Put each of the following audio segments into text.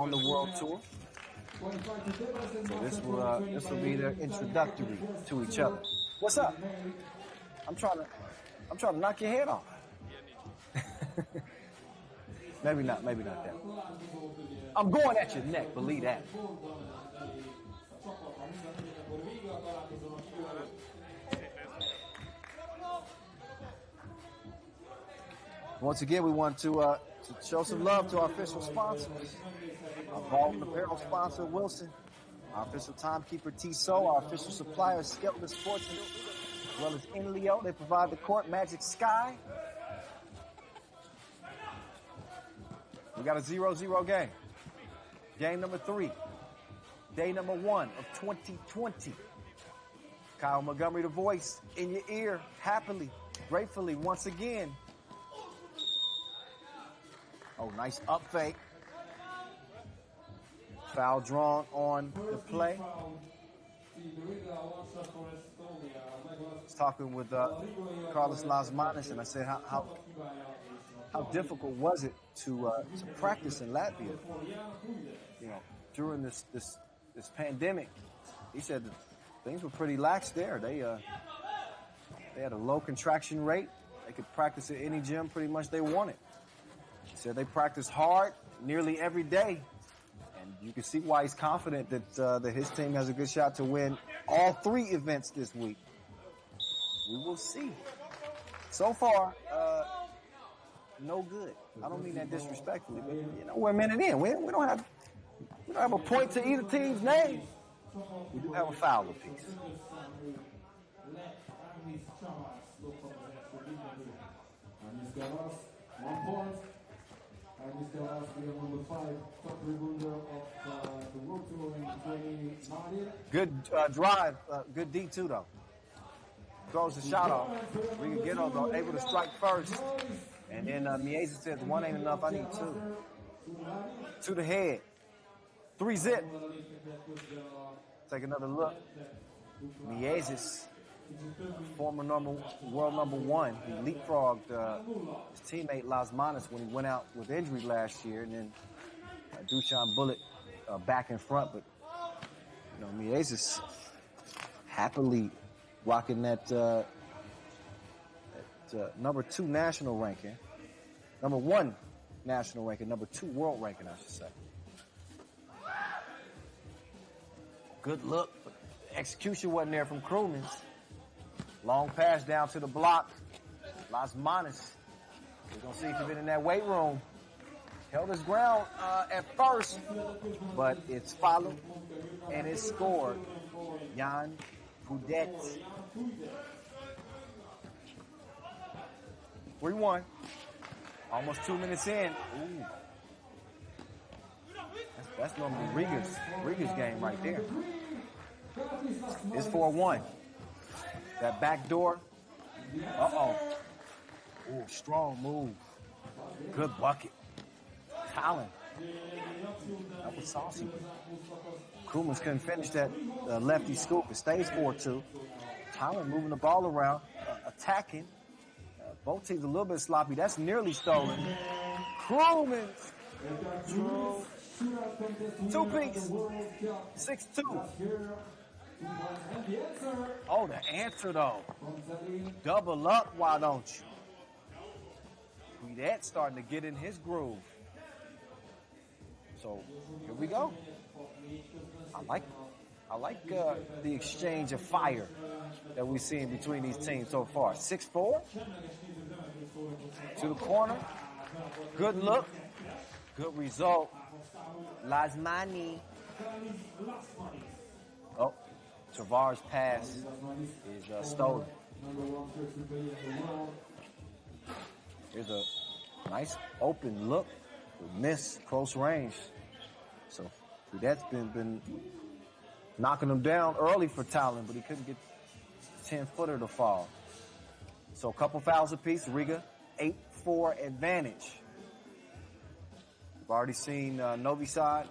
on the world tour. So this will be their introductory to each other. What's up? I'm trying to knock your head off. Maybe not that. I'm going at your neck, believe that. Once again, we want to show some love to our official sponsors. Our ball and apparel sponsor, Wilson. Our official timekeeper, Tissot. Our official supplier, Skeleton Sports, as well as Inleo. They provide the court, Magic Sky. We got a 0-0 game. Game number 3. Day number 1 of 2020. Kyle Montgomery, the voice, in your ear, happily, gratefully, once again. Oh, nice up fake. Foul drawn on the play. I was talking with Carlos Lasmanis, and I said, how difficult was it to practice in Latvia? You know, during this pandemic. He said that things were pretty lax there. They had a low contraction rate. They could practice at any gym pretty much they wanted. He said they practice hard nearly every day. And you can see why he's confident that his team has a good shot to win all 3 events this week. We will see. So far, no good. I don't mean that disrespectfully, but you know, we're a minute in. We don't have a point to either team's name. We do have a foul apiece. 1 point. And Mr. Ross, we have number 5, top rebounder of the World Tour in 2019. Good drive, good D2 though. Throws the shot off. Riga though, able to strike first. And then Mieza says 1 ain't enough, I need 2. To the head. 3 zip. Take another look. Miezis, former world number 1. He leapfrogged his teammate Lasmanis when he went out with injury last year, and then Dusan Bullet back in front. But you know, Miezis happily rocking that number 2 national ranking, number 1 national ranking, number 2 world ranking, I should say. Good look, but execution wasn't there from Krumins. Long pass down to the block. Lasmanis. We're going to see if he's been in that weight room. Held his ground at first, but it's followed and it's scored. Jan Pudet. 3-1. Almost 2 minutes in. Ooh. That's normally Riga's game right there. It's 4-1. That back door. Uh-oh. Ooh, strong move. Good bucket. Tallinn. That was saucy. Krumins couldn't finish that lefty scoop. It stays 4-2. Tallinn moving the ball around, attacking. Both teams a little bit sloppy. That's nearly stolen. Krumins. 2-piece. 6-2. Oh, the answer, though. Double up, why don't you? That's starting to get in his groove. So, here we go. I like the exchange of fire that we've seen between these teams so far. 6-4. To the corner. Good look. Good result. Lasmani. Oh, Travar's pass is stolen. Here's a nice open look. Miss, close range. So that's been knocking him down early for Tallinn, but he couldn't get 10-footer to fall. So a couple fouls apiece. Riga, 8-4 advantage. We've already seen Novi Sad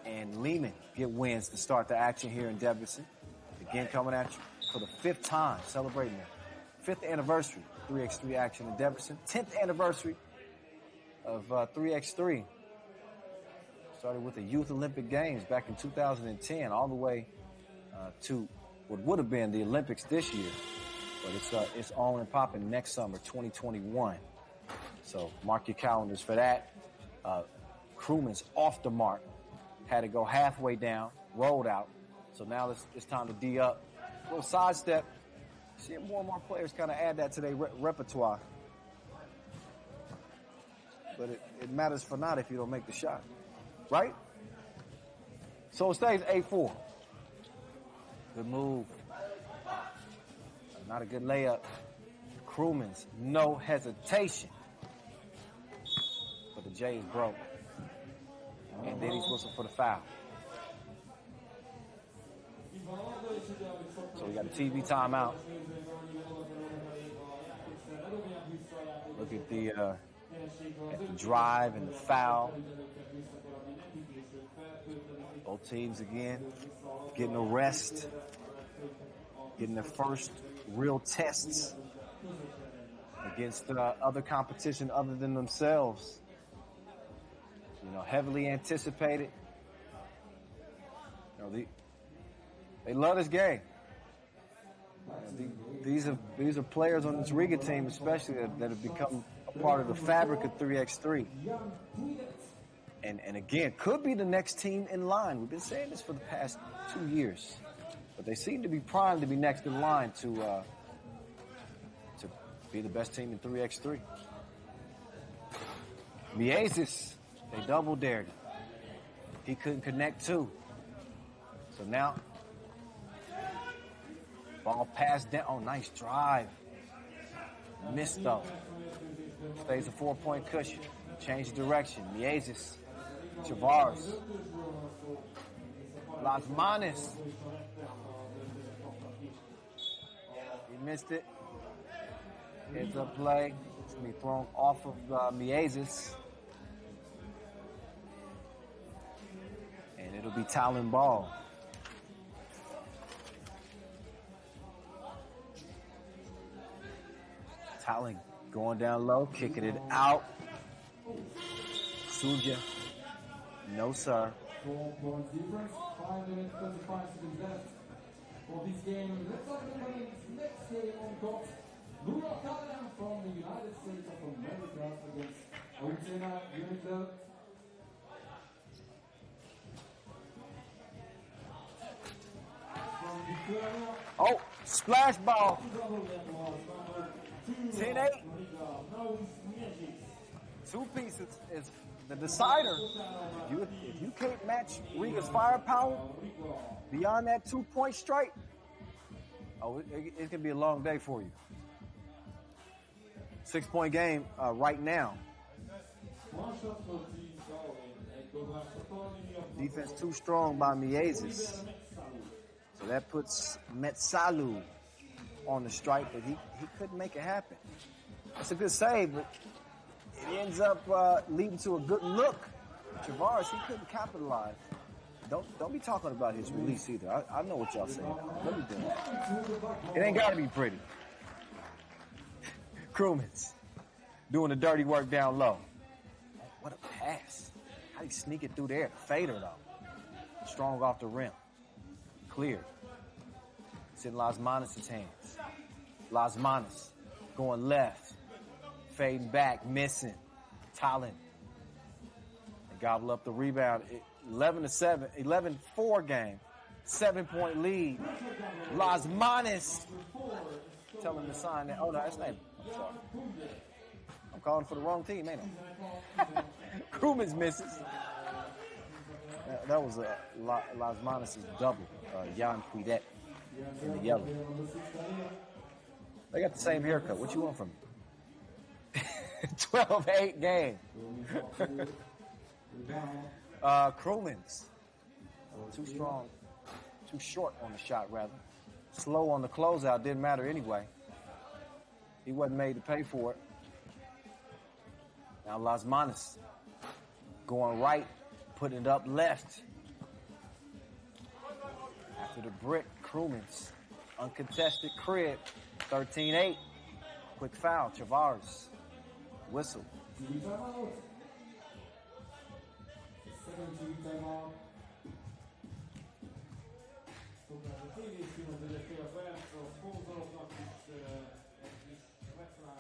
and Lehman get wins to start the action here in Debrecen. Again, coming at you for the 5th time, celebrating their 5th anniversary 3x3 action in Debrecen. 10th anniversary of 3x3. Started with the Youth Olympic Games back in 2010, all the way to what would have been the Olympics this year. But it's on and popping next summer, 2021. So mark your calendars for that. Crewman's off the mark. Had to go halfway down, rolled out. So now it's time to D up. A little sidestep. Seeing more and more players kind of add that to their repertoire. But it matters for not if you don't make the shot. Right? So it stays 8-4. Good move. Not a good layup. Crewman's no hesitation. But the J is broke. And then he's whistled for the foul. So we got a TV timeout. Look at the drive and the foul. Both teams again getting a rest, getting their first real tests against other competition other than themselves. You know, heavily anticipated. You know, they love this game. These are players on this Riga team, especially that have become a part of the fabric of 3x3. And again, could be the next team in line. We've been saying this for the past 2 years, but they seem to be primed to be next in line to be the best team in 3x3. Miezis, they double dared him. He couldn't connect too. So now, ball passed down. Oh, nice drive. Missed though. Stays a 4-point cushion. Change direction. Miezis. Tavares. Lasmanis. He missed it. Heads up play. It's going to be thrown off of Miezis. And it'll be Tallinn ball. Tallinn going down low, kicking it out. Suja. No, sir. 4 points difference. 5 minutes, 35 seconds left for this game. Let's talk about the next game on court. Riga Tallinn from the United States of America against Argentina United. Oh, splash ball. 10-8. 2 pieces is the decider. If you can't match Riga's firepower beyond that 2-point strike, it can be a long day for you. 6-point game right now. Defense too strong by Miezis. So that puts Metsalu on the strike, but he couldn't make it happen. That's a good save, but it ends up leading to a good look. Tavares, he couldn't capitalize. Don't be talking about his release either. I know what y'all saying. Let me do it. It ain't got to be pretty. Crewman's doing the dirty work down low. What a pass. How he sneak it through there? Fader, though. Strong off the rim. Clear. It's in Lasmanis' hands. Lasmanis going left. Fading back, missing. Tallinn. They gobble up the rebound. 11-7, 11-4 game. 7-point lead. Lasmanis. Tell him to sign that. Oh, no, that's not him. I'm sorry. I'm calling for the wrong team, ain't I? Crewman's misses. That was Lasmanis' double. Jan Puidet in the yellow. They got the same haircut. What you want from me? 12-8 game. Crewman's too strong, too short on the shot, rather. Slow on the closeout, didn't matter anyway. He wasn't made to pay for it. Now Lasmanis going right, putting it up left. After the brick, Crewman's uncontested crib, 13-8. Quick foul, Tavares. Whistle. defensive timeout. A tényleg az egyes a perc, a szponzoroknak is egy kis reklám,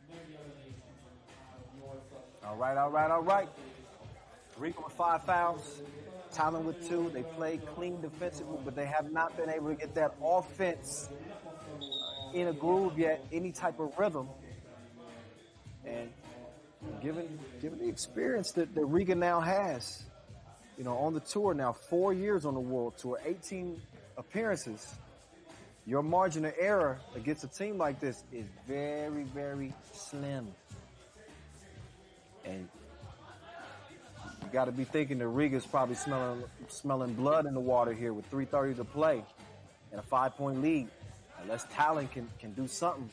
megjelenés, 3-8-as. All right. Riga with 5 fouls, Tallinn with 2. They played clean defensively, but they have not been able to get that offense in a groove yet, any type of rhythm. And given the experience that Riga now has, you know, on the tour now, 4 years on the World Tour, 18 appearances, your margin of error against a team like this is very, very slim. And you got to be thinking that Riga's probably smelling blood in the water here with 3:30 to play and a 5-point lead. Unless Tallinn can do something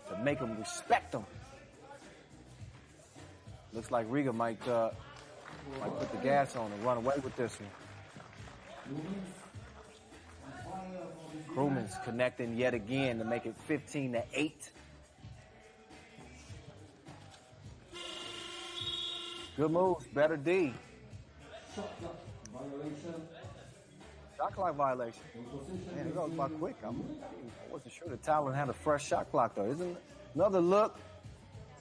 to make them respect them. Looks like Riga might put the gas on and run away with this one. Krumans connecting yet again to make it 15-8. Good moves, better D. Shot clock violation. Man, it goes by quick. I wasn't sure that Tallinn had a fresh shot clock though. Isn't another look?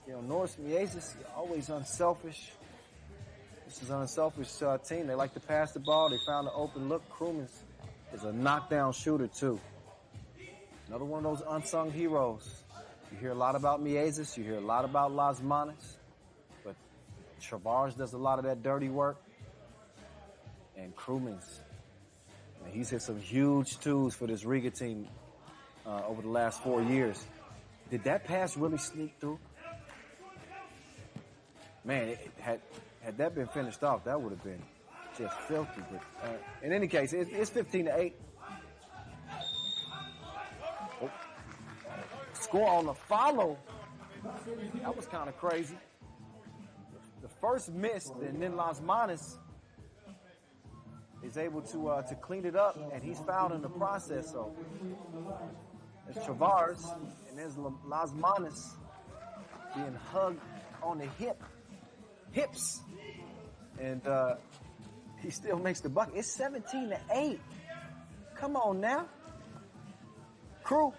You know, Norris Miezis, always unselfish. This is an unselfish team. They like to pass the ball. They found an open look. Krumans is a knockdown shooter too. Another one of those unsung heroes. You hear a lot about Miezis. You hear a lot about Lasmanis. But Travars does a lot of that dirty work. And Krumans, he's hit some huge twos for this Riga team over the last 4 years. Did that pass really sneak through? Man, had that been finished off, that would have been just filthy. But in any case, it's 15-8. Oh. Score on the follow. That was kind of crazy. The first missed, and then Lasmanis is able to clean it up, and he's fouled in the process. So there's Travars, and there's Lasmanis being hugged on the hips, and he still makes the bucket. It's 17-8. Come on now. Crew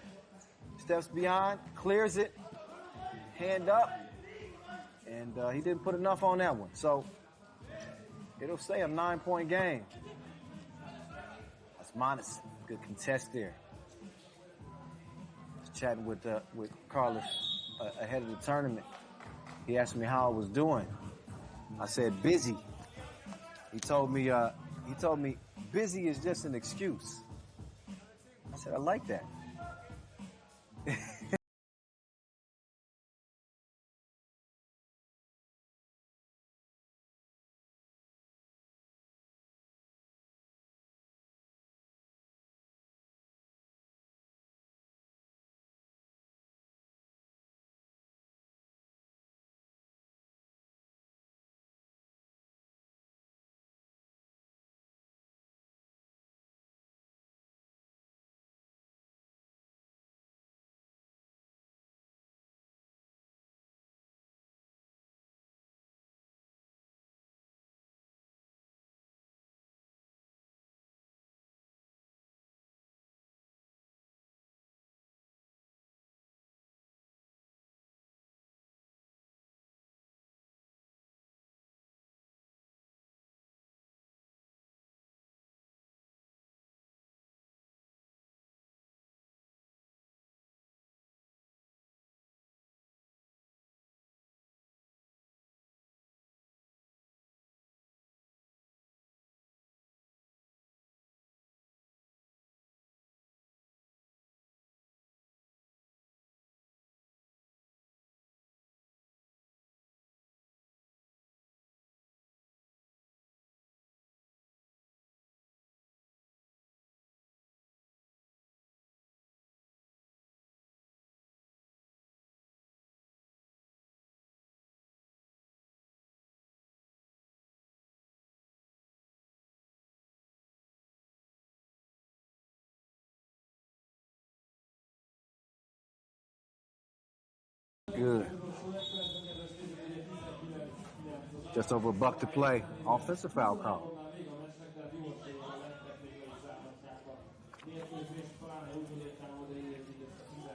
steps behind, clears it, hand up, and he didn't put enough on that one. So it'll stay a 9-point game. That's minus. Good contest there. I was chatting with Carlos ahead of the tournament. He asked me how I was doing. I said busy. He told me busy is just an excuse. I said I like that. Good. Just over a buck to play. Offensive foul call.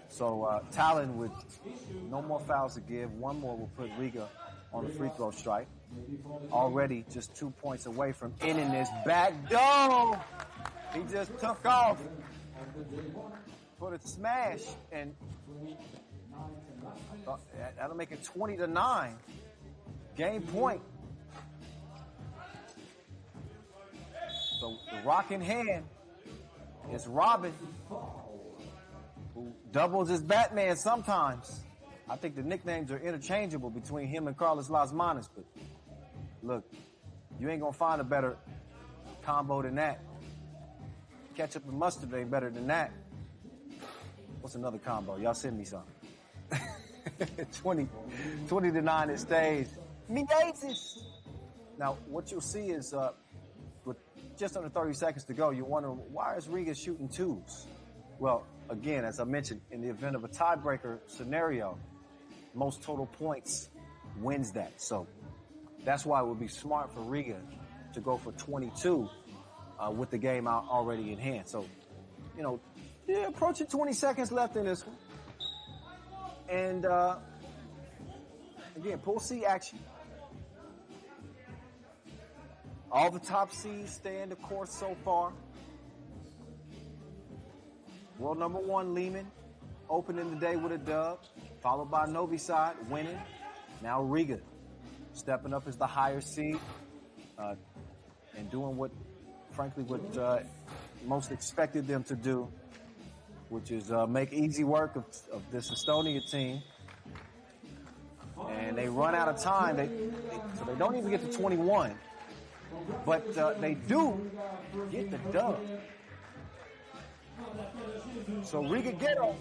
So Tallinn with no more fouls to give. One more will put Riga on the free throw strike. Already just 2 points away from ending this back door. He just took off for the smash, and that'll make it 20-9. Game point. So the rock in hand is Robin, who doubles as Batman sometimes. I think the nicknames are interchangeable between him and Carlos Lasmanis, but look, you ain't gonna find a better combo than that. Ketchup and mustard ain't better than that. What's another combo? Y'all send me some. 20-9 it stays. Now, what you'll see is with just under 30 seconds to go, you wonder, why is Riga shooting twos? Well, again, as I mentioned, in the event of a tiebreaker scenario, most total points wins that. So that's why it would be smart for Riga to go for 22 with the game out already in hand. So, approaching 20 seconds left in this one. And, again, Pool C action. All the top seeds stay in the course so far. World number 1, Lehman, opening the day with a dub, followed by Novi Sad winning. Now Riga stepping up as the higher seed and doing what most expected them to do, which is make easy work of this Estonia team. And they run out of time, so they don't even get to 21. But they do get the dub. So Riga Ghetto